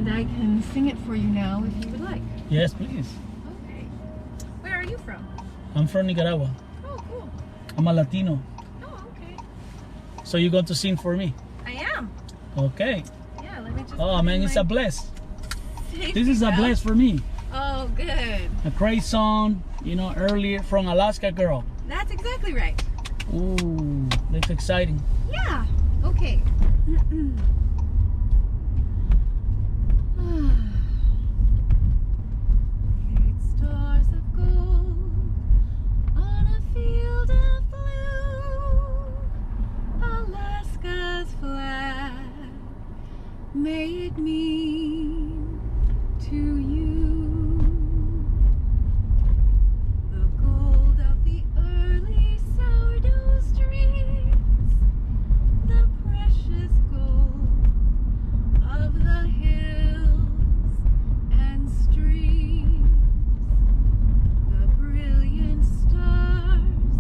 And I can sing it for you now if you would like. Yes, please. Okay. Where are you from? I'm from Nicaragua. Oh, cool. I'm a Latino. Oh, okay. So you're going to sing for me? I am. Okay. Yeah, let me just... Oh, man, it's a bless. Safety This is a belt. bless for me. Oh, good. A great song, you know, earlier from Alaska girl. That's exactly right. Ooh, that's exciting. Yeah. Okay. Eight stars of gold on a field of blue. Alaska's flag. May it mean to you the gold of the early sourdough streets, the precious gold of the hills and streams, the brilliant stars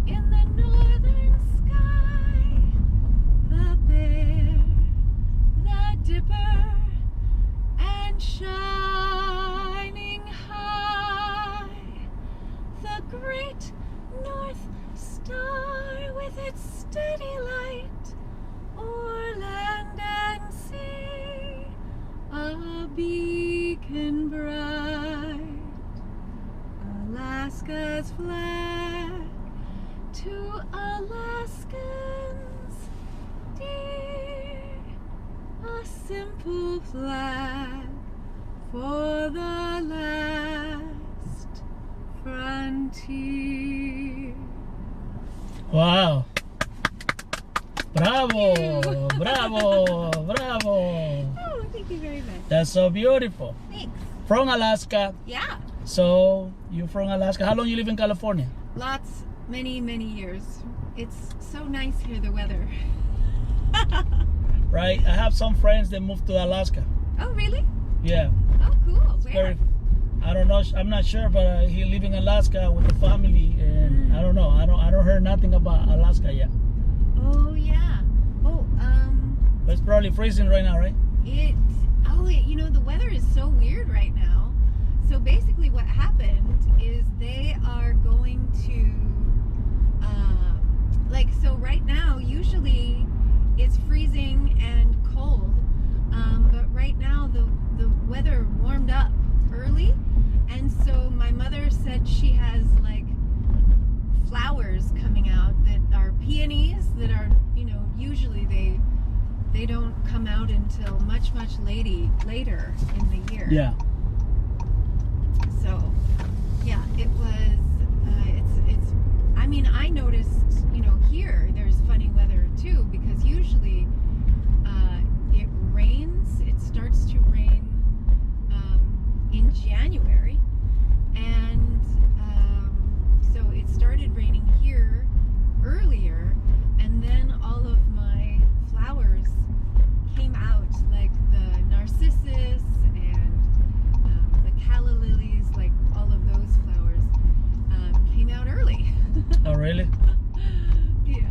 in the northern sky, the bear, the dipper, and shining high, the great North Star with its steady light o'er land and sea, a beacon bright, Alaska's flag to Alaskans dear, a simple flag for the last frontier. Wow. Bravo, bravo, bravo. Oh, thank you very much. That's so beautiful. Thanks. From Alaska. Yeah, So you're from Alaska. How long you live in California? lots, many years. It's so nice here, the weather. Right. I have some friends that moved to Alaska. Oh, really? Yeah. Oh, cool. Where? Very, I don't know. I'm not sure, but he live in Alaska with the family, and I don't know. I don't heard nothing about Alaska yet. Oh, yeah. Oh, But it's probably freezing right now, right? you know, the weather is so weird right now. So basically what happened is they are going to, so right now, usually it's freezing and cold, but right now the weather warmed up early, and so my mother said she has like flowers coming out that are peonies that are, you know, usually they don't come out until much later in the year. Yeah. So yeah, it was it's I mean, I noticed, you know, here there's funny weather too, because usually it rains, it starts to rain in January, and so it started raining here earlier, and then all of my flowers came out, like the narcissus and the calla lilies, like all of those flowers came out early. Oh, really? Yeah.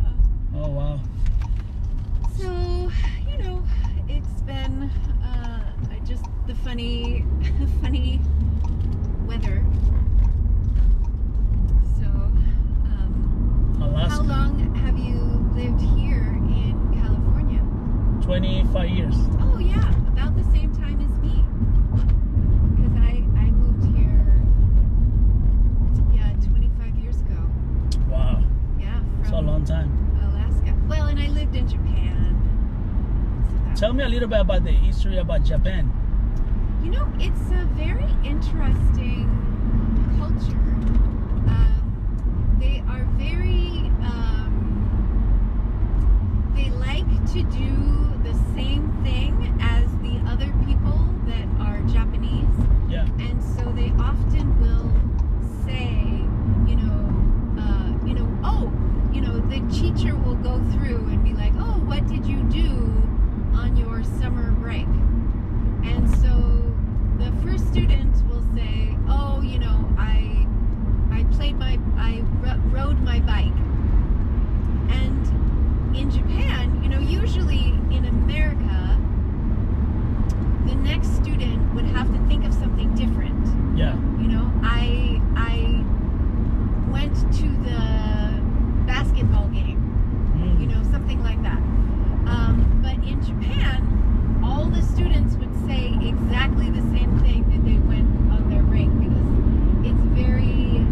Oh, wow. So, you know, it's been just the funny weather. So, Alaska. how long have you lived here in California? 25 years. Oh yeah, about the same time as me. Because I moved here, 25 years ago. Wow. Yeah, It's a from long time. Alaska. Well, and I lived in Japan. So Tell me a little bit about the history about Japan. you know, it's a very interesting culture. They are very, they like to do the same thing as the other people that are Japanese. Yeah. And so they often will say, the teacher will go through and be like, oh, what did you do on your summer break? And so the first student will say, oh, I rode my bike. And in Japan, usually in America, the next student would have to think of something different. Yeah. You know, I went to the basketball game, you know, something like that. But in Japan, all the students would say exactly the same thing that they went on their break, because it's very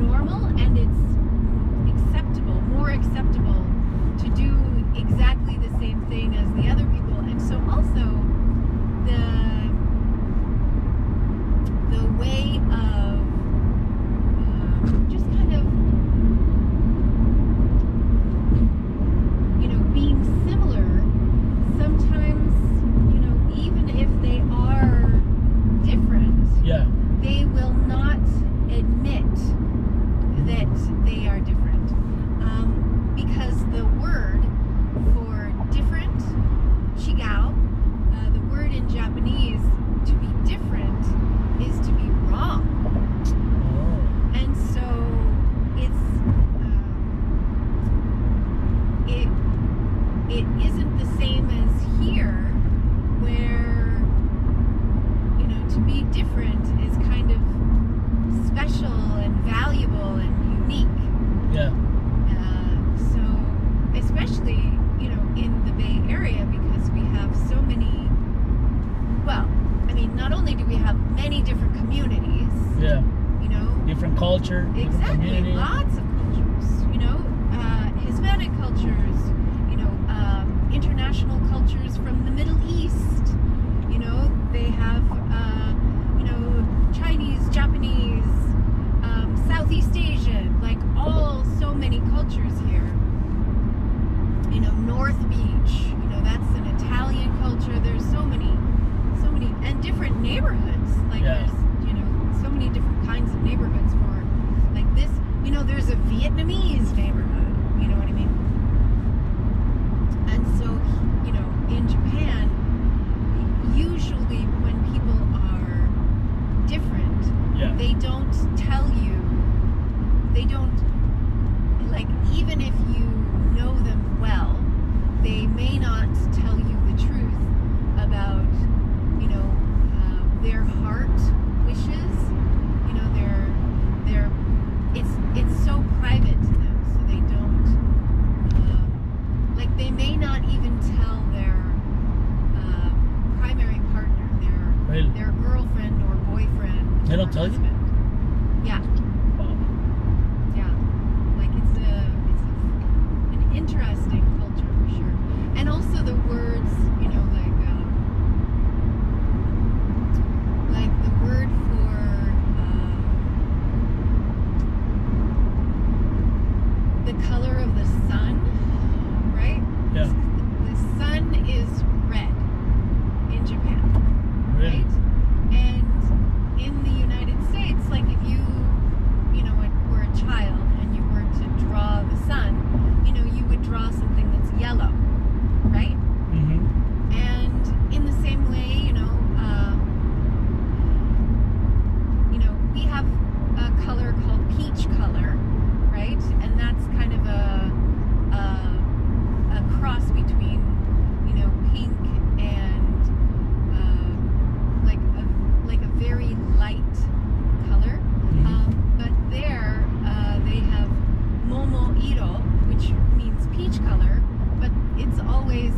normal and it's more acceptable to do exactly the same thing as the other people. And so also the way of just kind of, you know, being similar, sometimes, you know, even if they are different, Yeah. they will not admit that they are different. Because the word for different, chigao, the word in Japanese to be different is to be wrong. Oh. And so it isn't the same as here, where, you know, to be different is kind of special and valuable and unique. Yeah. So especially, you know, in the Bay Area, because we have so many, well, I mean, not only do we have many different communities, Yeah. you know, Different culture. Different exactly, community. lots of cultures, you know, Hispanic cultures, you know, international cultures from the Middle East, you know, they have, you know, Chinese, Japanese, Southeast Asian, like so many cultures here. You know, North Beach, you know, that's an Italian culture. There's so many, and different neighborhoods. Like Yeah. there's, you know, so many different kinds of neighborhoods for, like this, you know, there's a Vietnamese neighborhood, you know what I mean? And so, you know, in Japan, usually when people are different, Yeah. they don't tell you, like, even if you know them well, they may not tell you the truth about, you know, their heart wishes, you know, it's so private to them, so they don't, like, they may not even tell their primary partner, Really? their girlfriend or boyfriend. They don't or tell you? husband. Yeah. Wow. Yeah, like it's an interesting culture for sure, and also the words, you know, like the word for the color of the sun, right? Yeah. The sun is red in Japan, Really? right? And in the United States, like if you know, were a child and you were to draw the sun, you know, you would draw something that's yellow, right? Mm-hmm. And in the same way, you know, we have a color called peach color, right? And that's kind of a cross between, you know, pink and like a very light color. But there, they have momo-iro, which means peach color, but it's always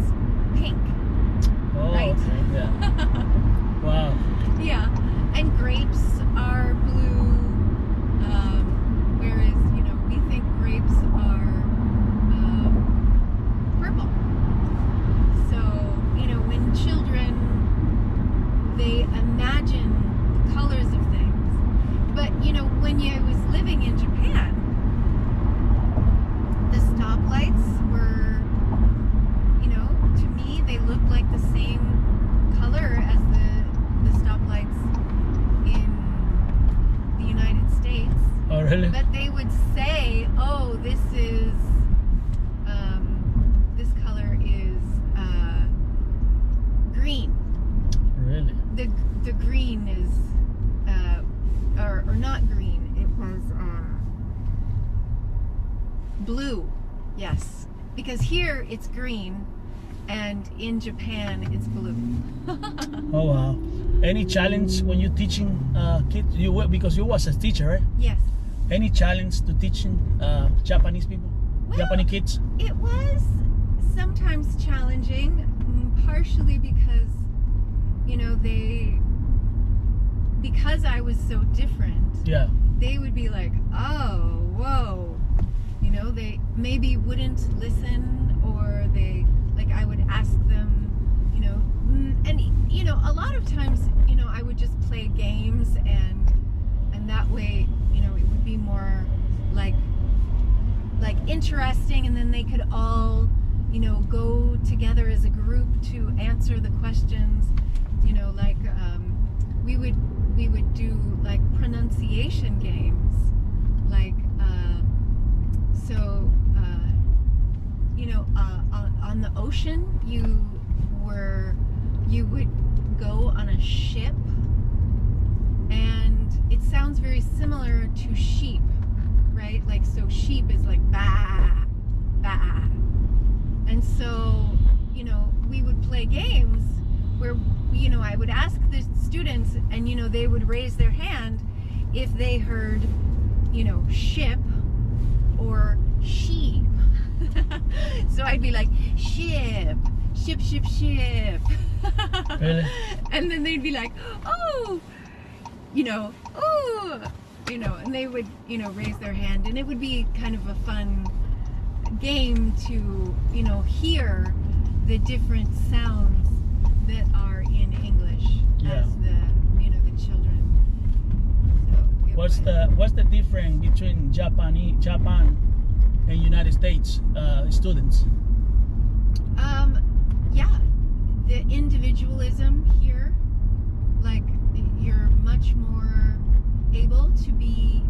pink. Oh, Right. okay. Yeah. Wow. Yeah, and grapes are blue, whereas, you know, we think grapes are purple. So, you know, when children, they imagine the colors of things. But, you know, when I was living in Japan, the stoplights were, you know, to me, they looked like the same color as the stoplights in the United States. Oh, really? But they would say, oh, this color is green. Really? The green is, or not green, it was blue, yes. Because here it's green, and in Japan it's blue. Oh wow. Any challenge when you teaching kids? Because you was a teacher, right? Yes. Any challenge to teaching Japanese people, Well, Japanese kids? It was sometimes challenging, partially because, because I was so different. Yeah. They would be like, oh, whoa. They maybe wouldn't listen, or I would ask them, and, a lot of times, I would just play games, and that way, it would be more like interesting, and then they could all, go together as a group to answer the questions, we would do like pronunciation games, on the ocean, you would go on a ship, and it sounds very similar to sheep, right? So sheep is like ba, ba. And so, we would play games where, I would ask the students, and, they would raise their hand if they heard, ship or sheep. So I'd be like, ship, ship, ship, ship. Really? And then they'd be like, oh, oh, and they would, raise their hand, and it would be kind of a fun game to, hear the different sounds that are in English, Yeah. as the children. So What's the difference between Japan and United States students? Yeah, the individualism here, you're much more able to be,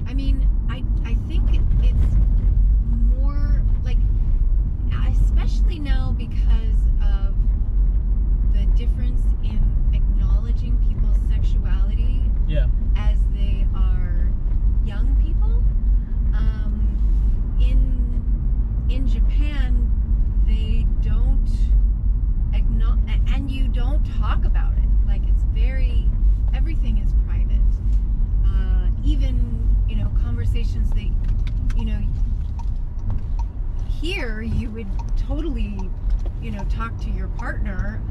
I think it's more especially now because of the difference in acknowledging people's sexuality. Yeah. As they are young people. In Japan, they don't acknowledge, and you don't talk about it. Everything is private. Even, conversations that, here you would totally, talk to your partner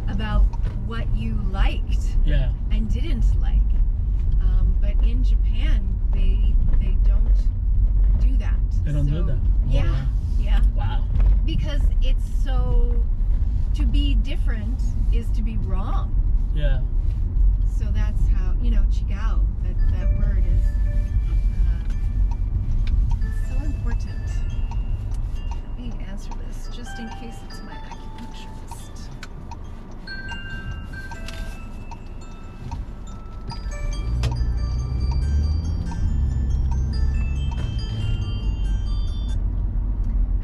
about what you liked. Yeah. And didn't like. But in Japan, they don't do that. They don't do that. Yeah, Wow. yeah. Wow. Because it's to be different is to be wrong. Yeah. So that's how, chigao, that word is so important. Let me answer this, just in case it's my acupuncturist.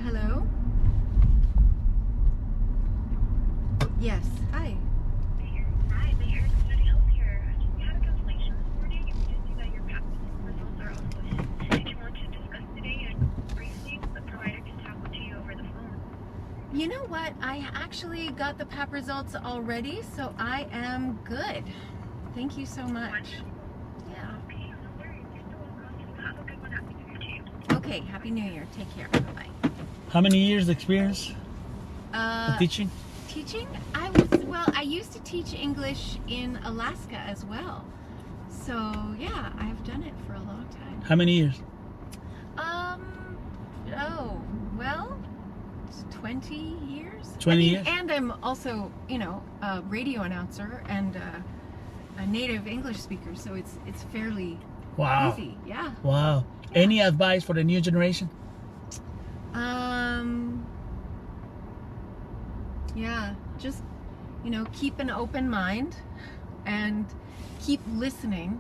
Hello? Yes, hi. Hi, the Eric Study Health here. We had a cancellation this morning. You can see that your PAP results are also in. Did you want to discuss today and briefly? The provider can talk to you over the phone. You know what? I actually got the PAP results already, so I am good. Thank you so much. Yeah. Okay, no worries. You're still welcome. Have a good one. Happy New Year to you. Okay, Happy New Year. Take care. Bye-bye. How many years experience teaching? Teaching? I used to teach English in Alaska as well. So, yeah, I've done it for a long time. How many years? It's 20 years. 20 years? And I'm also, a radio announcer and a native English speaker, so it's fairly Wow. easy. Yeah. Wow. Any advice for the new generation? Yeah, just, keep an open mind and keep listening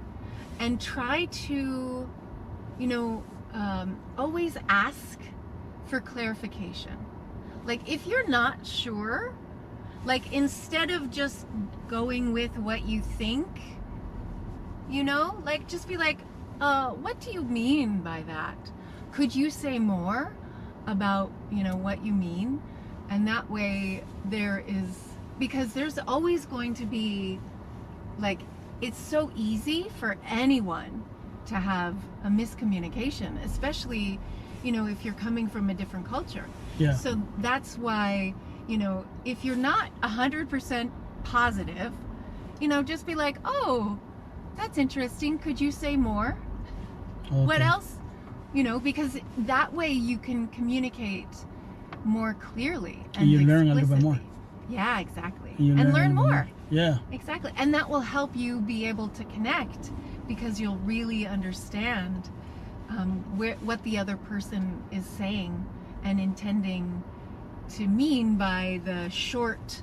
and try to, always ask for clarification. If you're not sure, instead of just going with what you think, just be like, what do you mean by that? Could you say more about, what you mean? And that way there is because there's always going to be, like, it's so easy for anyone to have a miscommunication, especially, you know, if you're coming from a different culture. Yeah. So that's why, you know, if you're not 100% positive, you know, just be like, oh, that's interesting. Could you say more? Okay. What else? You know, because that way you can communicate more clearly and you learn a little bit more. explicitly. Yeah, exactly. You And a learn little bit more. Yeah. Exactly. And that will help you be able to connect, because you'll really understand what the other person is saying and intending to mean by the short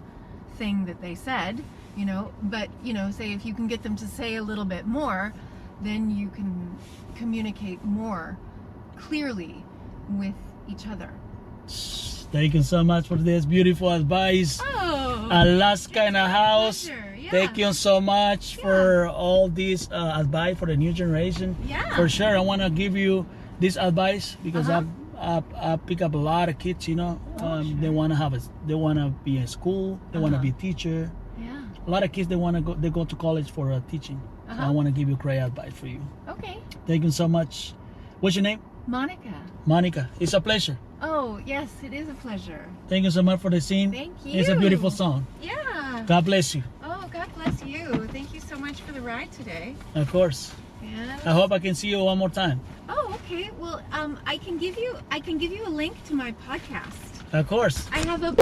thing that they said, you know. But, you know, say if you can get them to say a little bit more, then you can communicate more clearly with each other. Thank you so much for this beautiful advice. Oh, Alaska in a house. pleasure. Yeah. Thank you so much for all this advice for the new generation. Yeah. For sure, I want to give you this advice because Uh-huh. I pick up a lot of kids. You know, Oh, sure. they want to they want to be in school. They want to be a teacher. Yeah. A lot of kids they want to go. They go to college for teaching. So I want to give you great advice for you. Okay. Thank you so much. What's your name? Monica. Monica. It's a pleasure. Oh, yes, it is a pleasure. Thank you so much for the scene. Thank It's a you. beautiful song. Yeah. God bless you. Oh, God bless you. Thank you so much for the ride today. Of course. And I hope I can see you one more time. oh, okay. Well, I can give you a link to my podcast. Of course. I have a